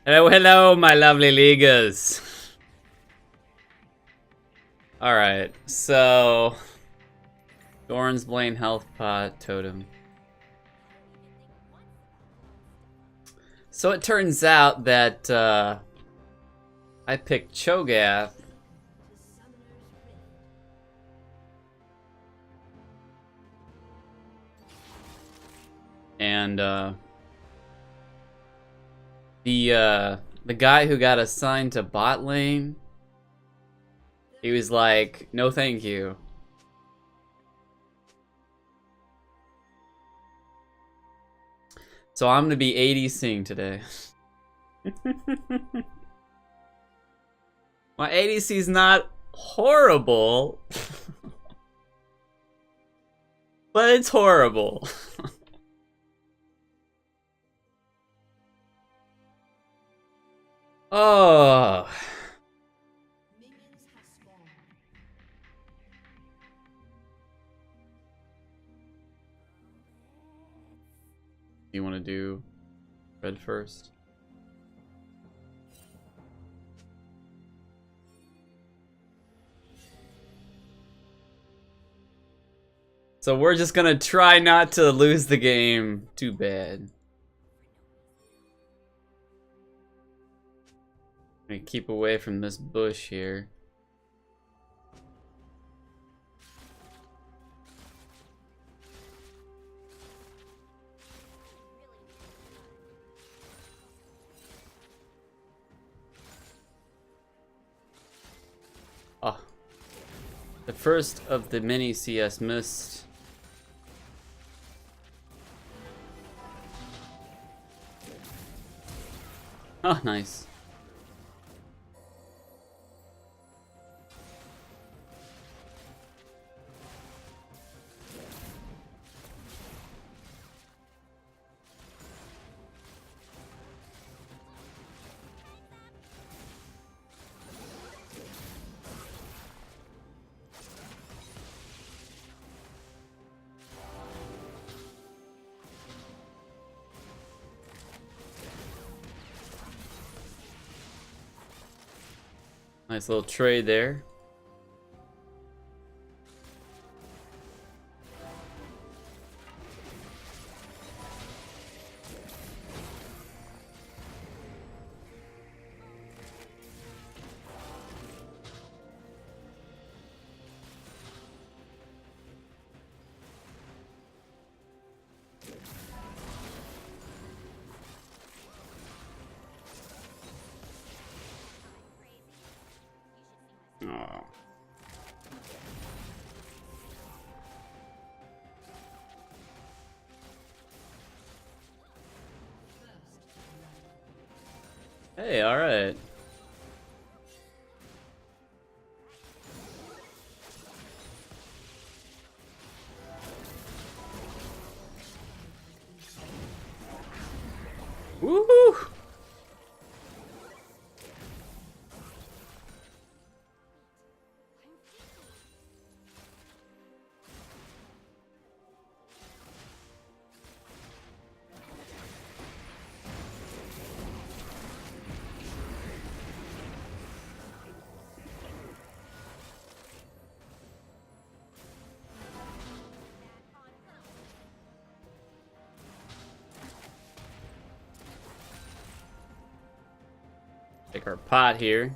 Hello, hello, my lovely leaguers. Alright, so... Doran's Blaine Health Pot Totem. So it turns out that, I picked Cho'Gath. And, the guy who got assigned to bot lane, he was like, no thank you. So I'm gonna be ADCing today. My ADC's not horrible, but it's horrible. Oh. You want to do red first? So we're just gonna try not to lose the game too bad. I'm gonna keep away from this bush here. Oh. The first of the mini CS missed. Oh, nice. Nice little trade there. Oh. Hey, alright. Woohoo! Take our pot here.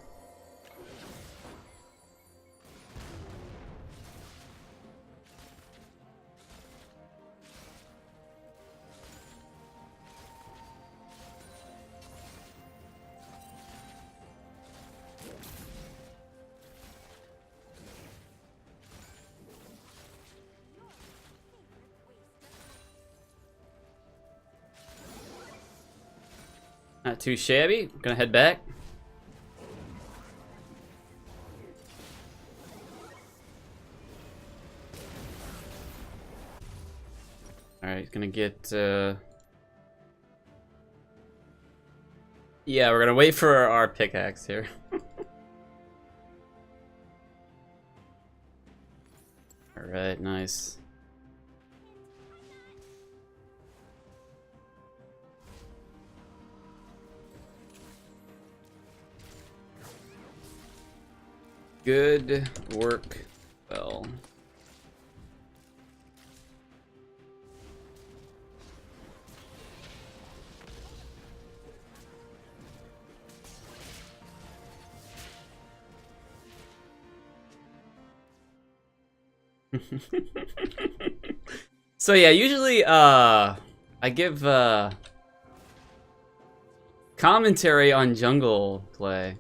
Not too shabby. Gonna head back. Alright, gonna get, yeah, we're gonna wait for our pickaxe here. Alright, nice. Good work. Well. So yeah, usually I give commentary on jungle play.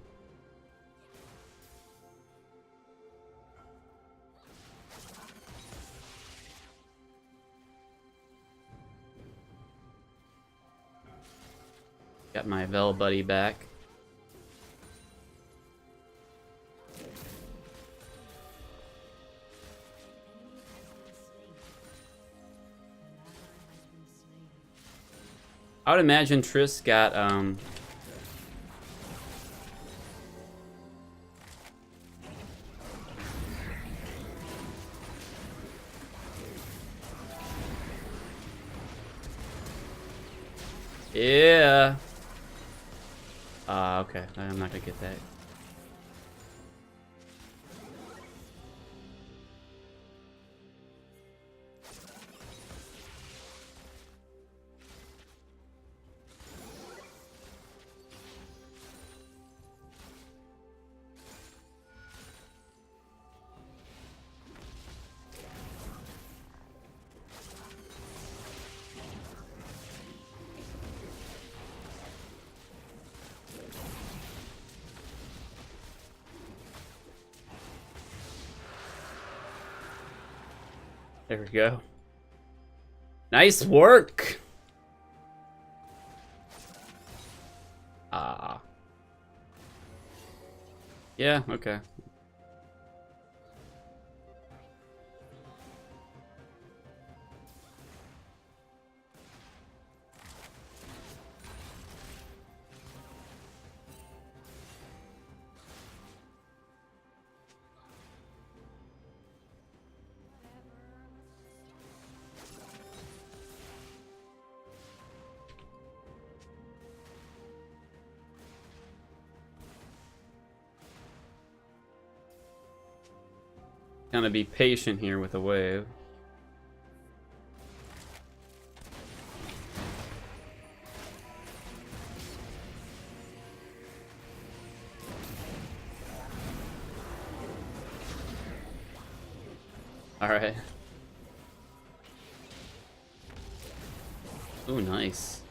Got my Vel buddy back. I would imagine Triss got yeah. Okay. I'm not gonna get that. There we go. Nice work. Yeah, okay. Gonna be patient here with the wave. All right. Ooh, nice.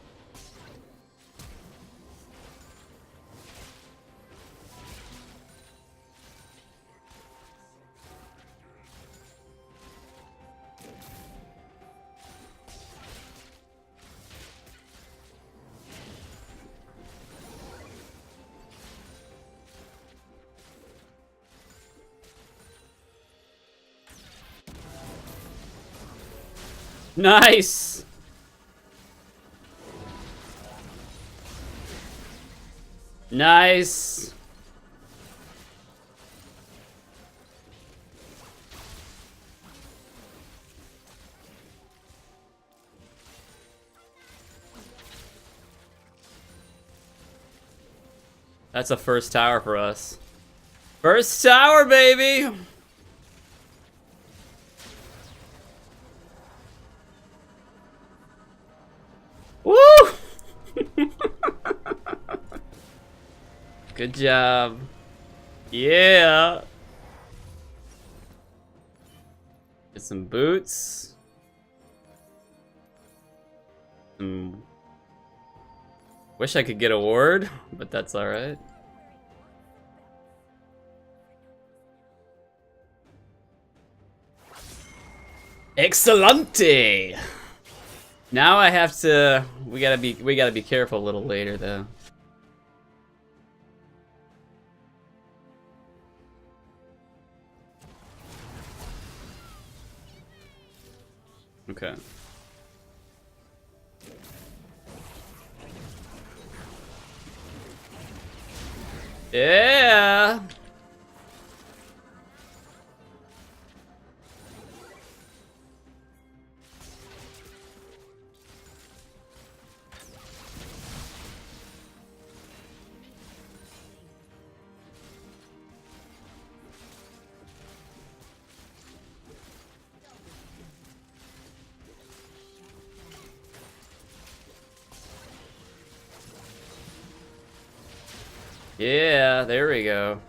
Nice! Nice! That's a first tower for us. First tower, baby! Woo! Good job. Yeah. Get some boots. Wish I could get a ward, but that's alright. Excellente! Now I have to. We gotta be careful a little later though. Okay. Yeah. Yeah, there we go.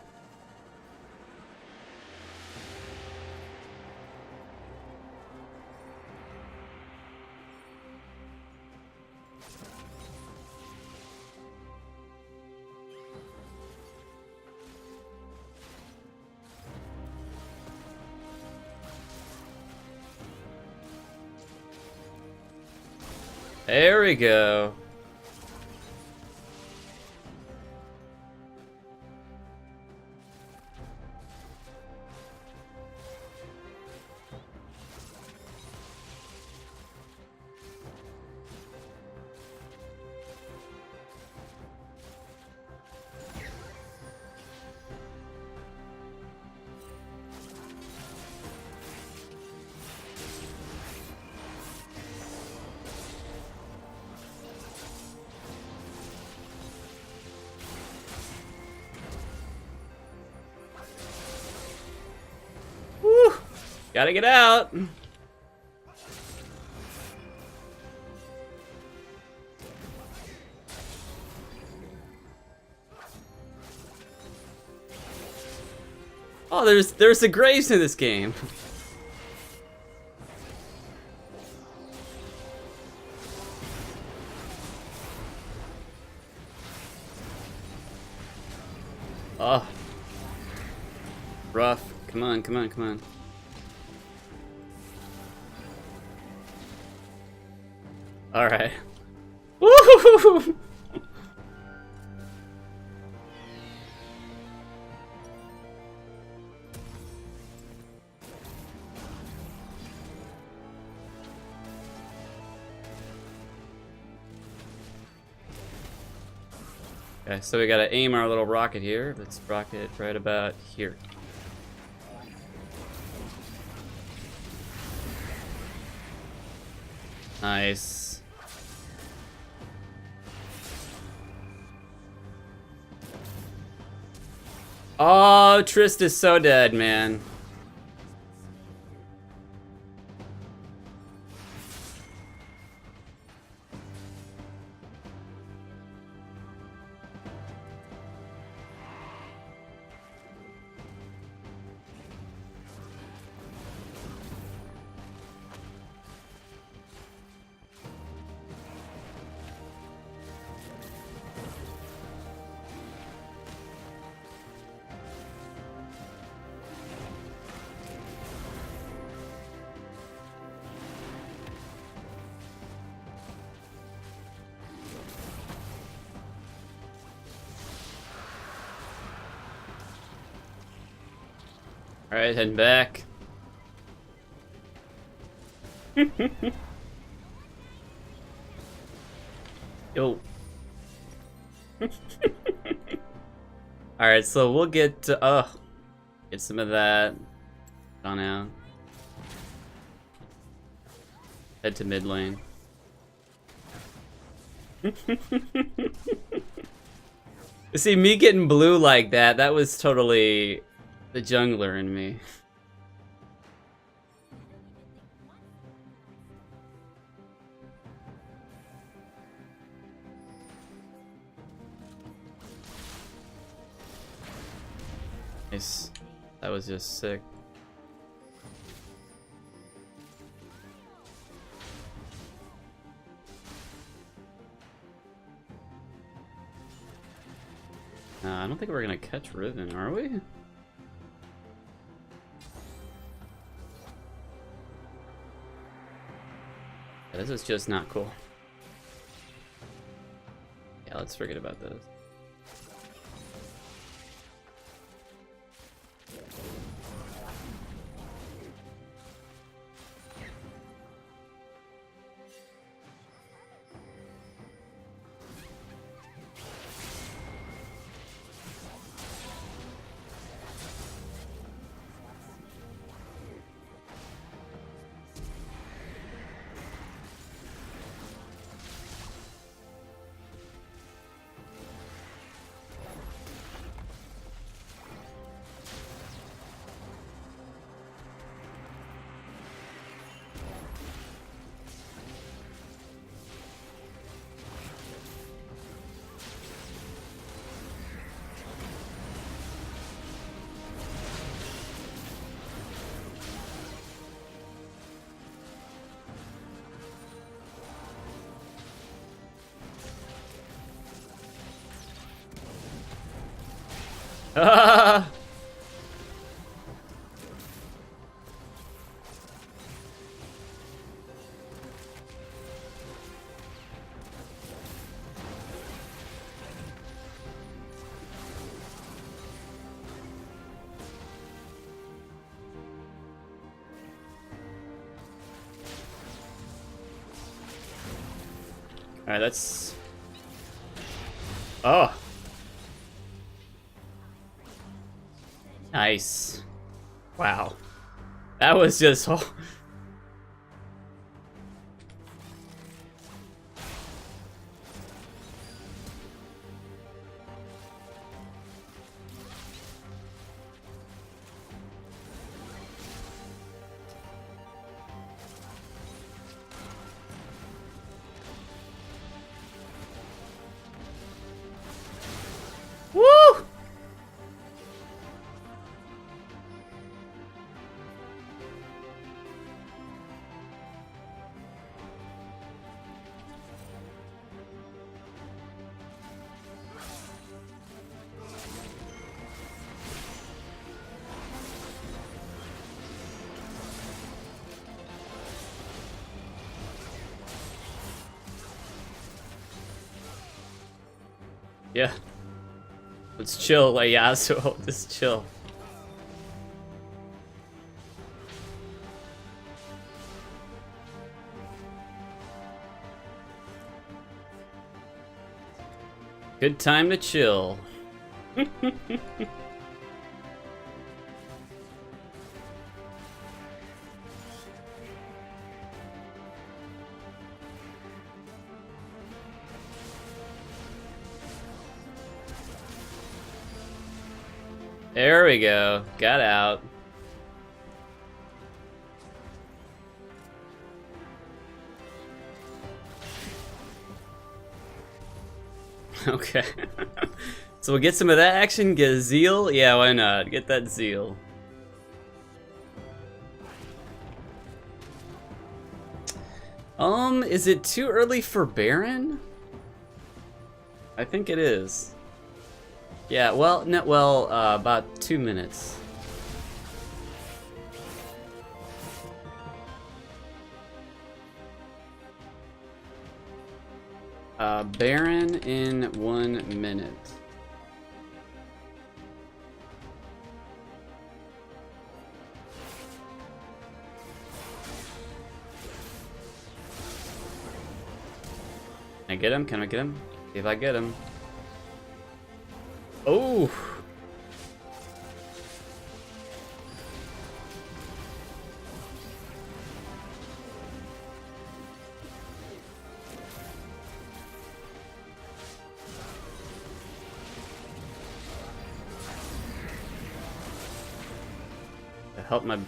There we go. Woo! Gotta get out. Oh, there's a graves in this game. Oh. Rough. Come on, come on, come on. Alright. Woohoo! Okay, so we gotta aim our little rocket here. Let's rocket right about here. Nice. Oh, Trist is so dead, man. Alright, heading back. Yo. Alright, so we'll get get some of that on out. Head to mid lane. See, me getting blue like that was totally the jungler in me. Nice. That was just sick. I don't think we're gonna catch Riven, are we? Yeah, this is just not cool. Yeah, let's forget about this. Ah! Alright, that's... Oh! Nice. Wow. That was just... Oh. Woo! Yeah. Let's chill, like Yasuo. Just chill. Good time to chill. There we go. Got out. Okay. So we'll get some of that action, get a zeal. Yeah, why not? Get that zeal. Is it too early for Baron? I think it is. Yeah, well, about 2 minutes. Baron in 1 minute. Can I get him? Can I get him? See if I get him. Oh! To help my...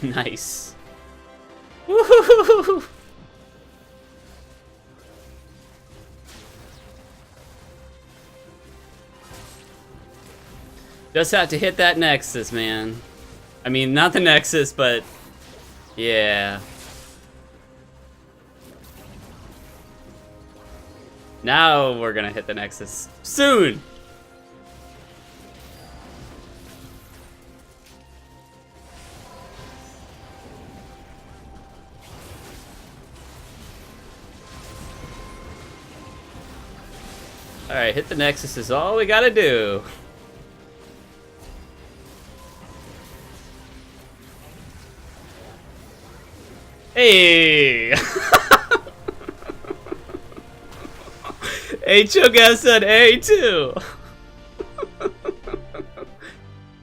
Nice. Woohoo! Just have to hit that Nexus, man. I mean, not the Nexus, but yeah. Now we're gonna hit the Nexus soon. Alright, hit the Nexus is all we gotta do. Hey! H.O.G. said A too!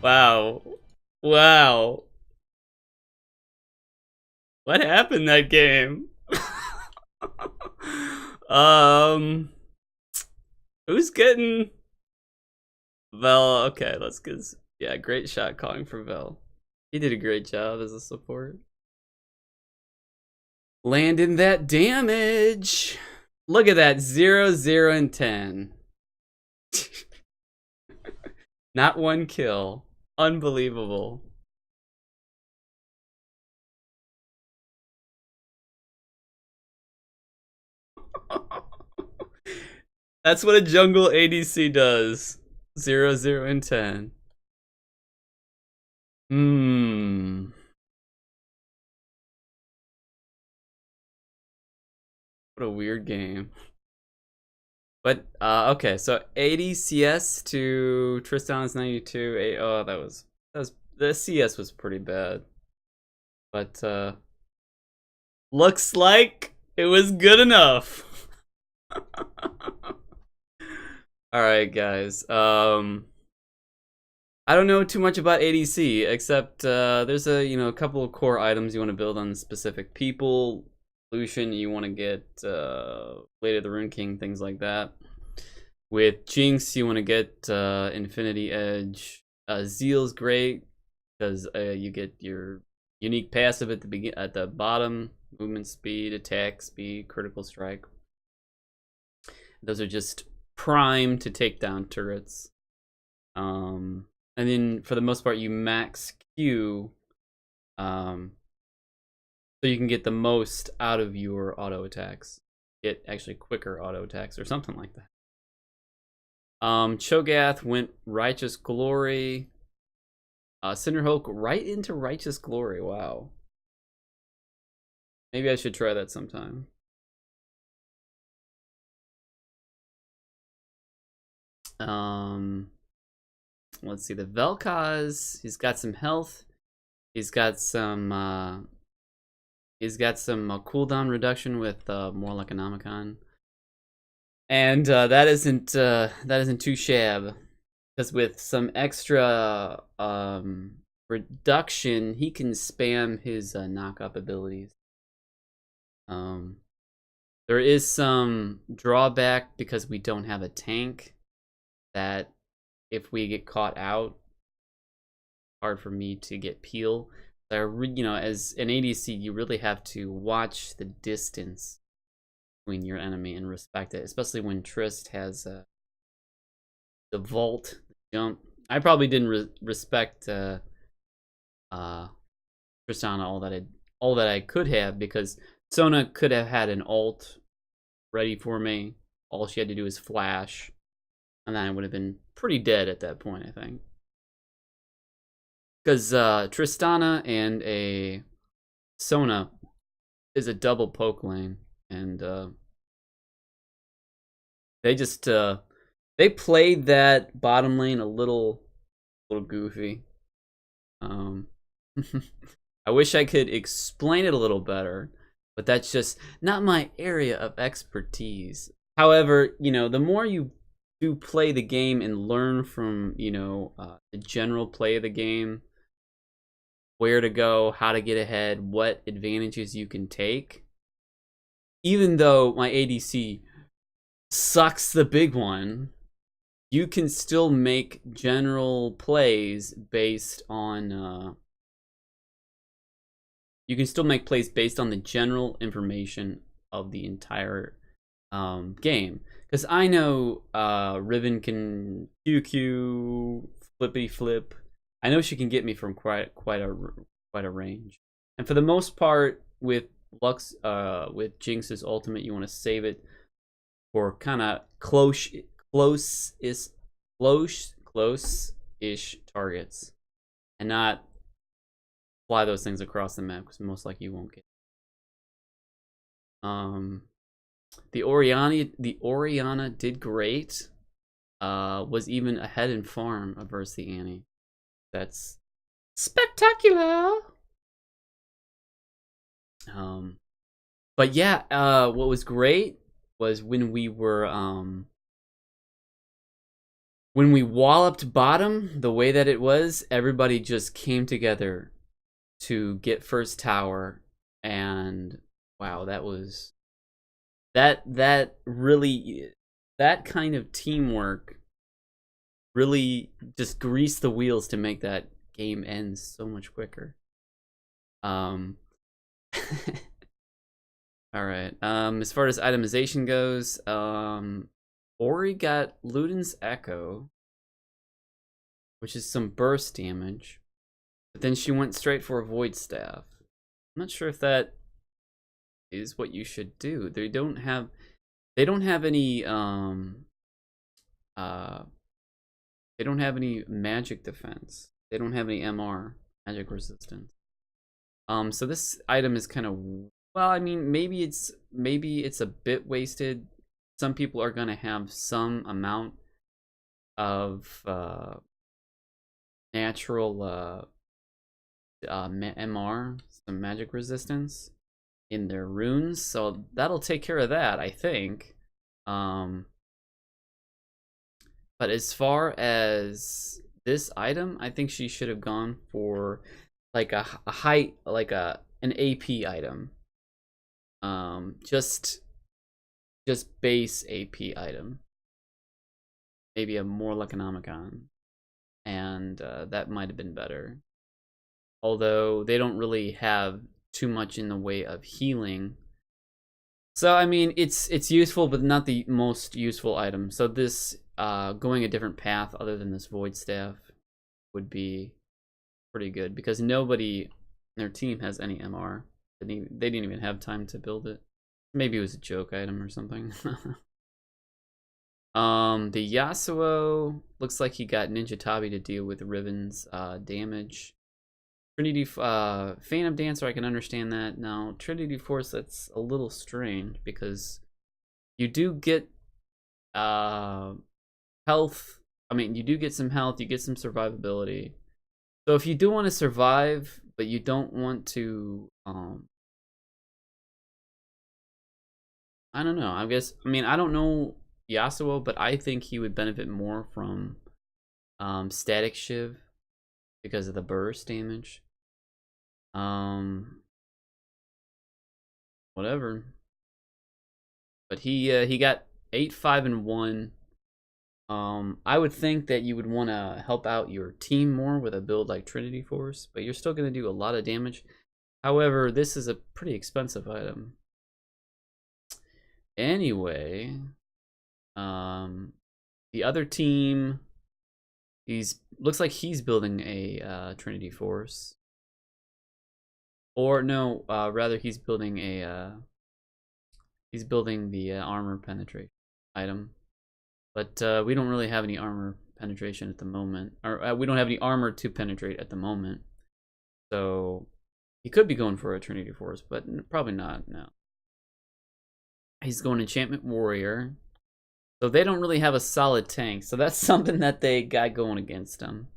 Wow. Wow. What happened that game? Who's getting... Vel, okay, let's get... Yeah, great shot calling for Vel. He did a great job as a support. Landing that damage! Look at that, 0, 0, and 10. Not one kill. Unbelievable. That's what a jungle ADC does. 0, 0, and 10. Hmm. What a weird game. But okay, so 80 CS to Tristana's 92. Oh, that was the CS was pretty bad. But looks like it was good enough. All right, guys. I don't know too much about ADC except there's a couple of core items you want to build on specific people. Lucian, you want to get Blade of the Rune King, things like that. With Jinx, you want to get Infinity Edge. Zeal's great because you get your unique passive at the bottom: movement speed, attack speed, critical strike. Those are just prime to take down turrets. And then for the most part, you max Q, so you can get the most out of your auto attacks. Get actually quicker auto attacks or something like that. Cho'Gath went Righteous Glory. Cinderhulk right into Righteous Glory. Wow. Maybe I should try that sometime. Let's see, the Vel'Koz, he's got some health. He's got some cooldown reduction with more like Economicon. And that isn't too shabby, because with some extra reduction, he can spam his knock-up abilities. There is some drawback because we don't have a tank, that if we get caught out, hard for me to get peel. As an ADC, you really have to watch the distance between your enemy and respect it, especially when Trist has the vault, the jump. I probably didn't respect Tristana all that I could have, because Sona could have had an ult ready for me. All she had to do was flash, and then I would have been pretty dead at that point, I think. Because Tristana and a Sona is a double poke lane, and they just they played that bottom lane a little goofy. I wish I could explain it a little better, but that's just not my area of expertise. However, the more you do play the game and learn from the general play of the game, where to go, how to get ahead, what advantages you can take. Even though my ADC sucks the big one, you can still make general plays based on the general information of the entire game. Because I know Riven can QQ, flippity flip. I know she can get me from quite a range. And for the most part, with Jinx's ultimate, you want to save it for kind of close-ish targets, and not fly those things across the map, because most likely you won't get. The Orianna did great. Was even ahead in farm versus the Annie. That's spectacular. But yeah, what was great was when we walloped bottom, the way that it was, everybody just came together to get first tower, and wow, that kind of teamwork really just greased the wheels to make that game end so much quicker. All right. As far as itemization goes, Ori got Luden's Echo, which is some burst damage, but then she went straight for a Void Staff. I'm not sure if that is what you should do. They don't have any they don't have any magic defense. They don't have any MR, magic resistance. So this item is kind of, well, I mean, maybe it's a bit wasted. Some people are gonna have some amount of natural MR, some magic resistance in their runes, so that'll take care of that, I think. But as far as this item, I think she should have gone for like a height, like an AP item. Just base AP item. Maybe a more Economicon, and that might have been better. Although they don't really have too much in the way of healing. So I mean, it's useful, but not the most useful item. So this going a different path other than this void staff would be pretty good, because nobody in their team has any MR. They didn't even have time to build it. Maybe it was a joke item or something. The Yasuo looks like he got Ninja Tabi to deal with Riven's damage. Trinity Phantom Dancer, I can understand that. Now Trinity Force, that's a little strange, because you do get health. I mean, you do get some health, you get some survivability. So if you do want to survive, but you don't want to I don't know. I mean, I don't know Yasuo, but I think he would benefit more from Static Shiv because of the burst damage. Whatever. But he got 8, 5, and 1. I would think that you would want to help out your team more with a build like Trinity Force, but you're still going to do a lot of damage. However, this is a pretty expensive item. Anyway, the other team, looks like he's building a Trinity Force, or no, rather he's building the armor penetration item, but we don't really have any armor penetration at the moment, or we don't have any armor to penetrate at the moment, so he could be going for a Trinity Force, but probably not. No. He's going Enchantment Warrior. So they don't really have a solid tank. So that's something that they got going against them.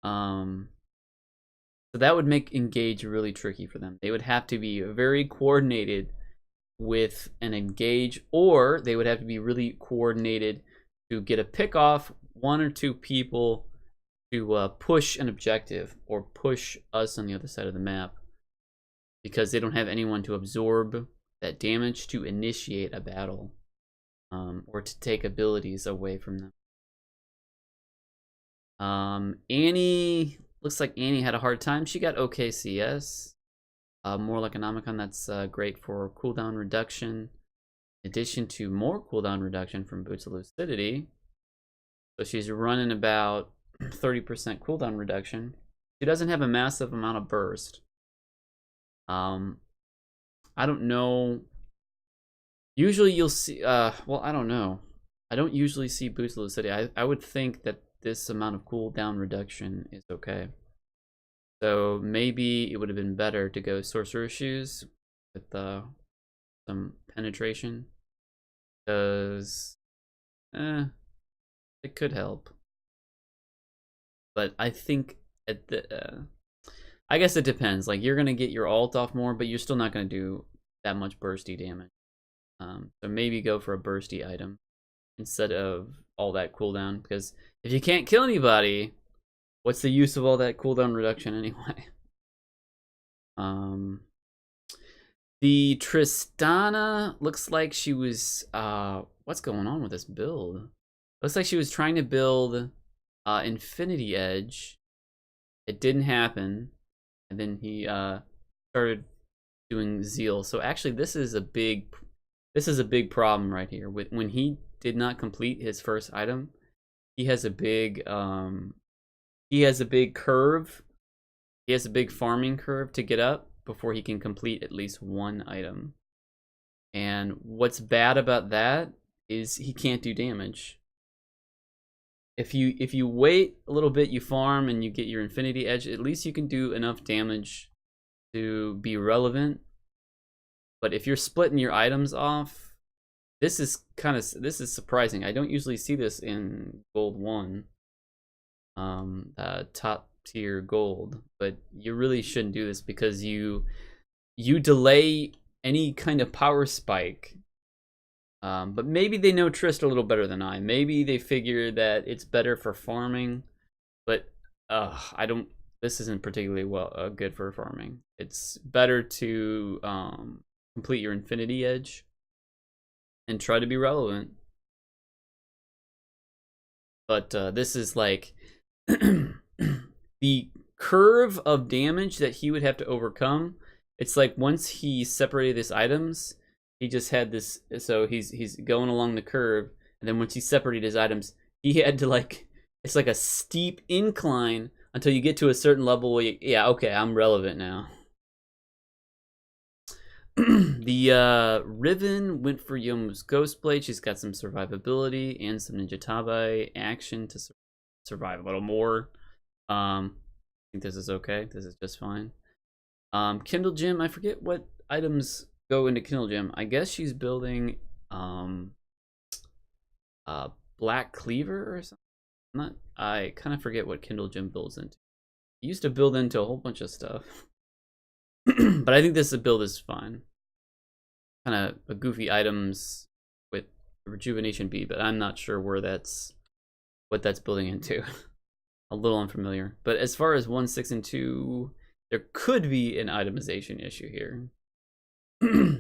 So that would make engage really tricky for them. They would have to be very coordinated with an engage, or they would have to be really coordinated to get a pick off 1 or 2 people to push an objective or push us on the other side of the map, because they don't have anyone to absorb that damage to initiate a battle, or to take abilities away from them. Annie, looks like Annie had a hard time. She got OKCS. More like Economicon, that's great for cooldown reduction, in addition to more cooldown reduction from Boots of Lucidity. So she's running about 30% cooldown reduction. She doesn't have a massive amount of burst. I don't know. Usually you'll see, well, I don't know. I don't usually see Boots of Lucidity. I would think that this amount of cooldown reduction is okay. So maybe it would have been better to go Sorcerer's Shoes with some penetration, because it could help. But I think at the I guess it depends. Like, you're gonna get your ult off more, but you're still not gonna do that much bursty damage. So maybe go for a bursty item instead of all that cooldown, because if you can't kill anybody, what's the use of all that cooldown reduction anyway? The Tristana looks like she was what's going on with this build? Looks like she was trying to build Infinity Edge. It didn't happen. And then he started doing Zeal. So actually, this is a big problem right here. When he did not complete his first item, he has a big curve. He has a big farming curve to get up before he can complete at least one item. And what's bad about that is he can't do damage. if you wait a little bit, you farm and you get your Infinity Edge, at least you can do enough damage to be relevant. But if you're splitting your items off, this is surprising. I don't usually see this in Gold 1. Top tier gold, but you really shouldn't do this because you delay any kind of power spike. But maybe they know Trist a little better than I. Maybe they figure that it's better for farming, but I don't. This isn't particularly good for farming. It's better to complete your Infinity Edge and try to be relevant. But this is like the curve of damage that he would have to overcome. It's like once he separated his items, he just had this. So he's going along the curve, and then once he separated his items, he had to like, it's like a steep incline until you get to a certain level where yeah, okay, I'm relevant now. The Riven went for Yomu's Ghostblade. She's got some survivability and some Ninja Tabai action to survive a little more. I think this is okay. This is just fine. Kindle Gem, I forget what items go into Kindle Gem. I guess she's building Black Cleaver or something. I kind of forget what Kindle Gem builds into. It used to build into a whole bunch of stuff. But I think this build is fine. Kind of goofy items with Rejuvenation B, but I'm not sure where what that's building into. A little unfamiliar. But as far as 1, 6, and 2, there could be an itemization issue here.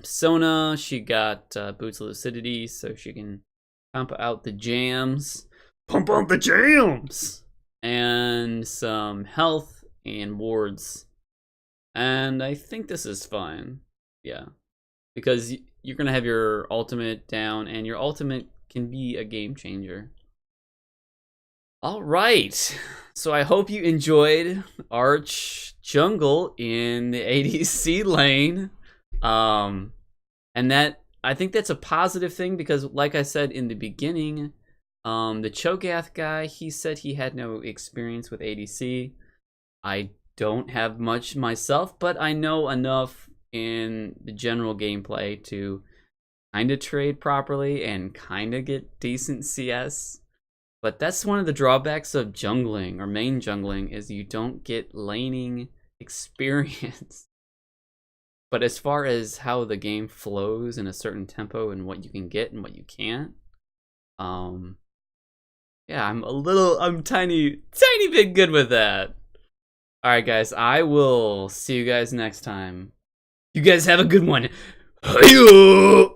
Sona, she got Boots of Lucidity, so she can pump out the jams. Pump out the jams! And some health and wards. And I think this is fine. Yeah. Because you're going to have your ultimate down, and your ultimate can be a game changer. Alright. So I hope you enjoyed Arch Jungle in the ADC lane. And that, I think that's a positive thing because, like I said in the beginning, the Cho'Gath guy, he said he had no experience with ADC. I don't have much myself, but I know enough in the general gameplay to kind of trade properly and kind of get decent CS. But that's one of the drawbacks of jungling or main jungling is you don't get laning experience. But as far as how the game flows in a certain tempo and what you can get and what you can't, yeah, I'm tiny bit good with that. Alright guys, I will see you guys next time. You guys have a good one. Hi-yo!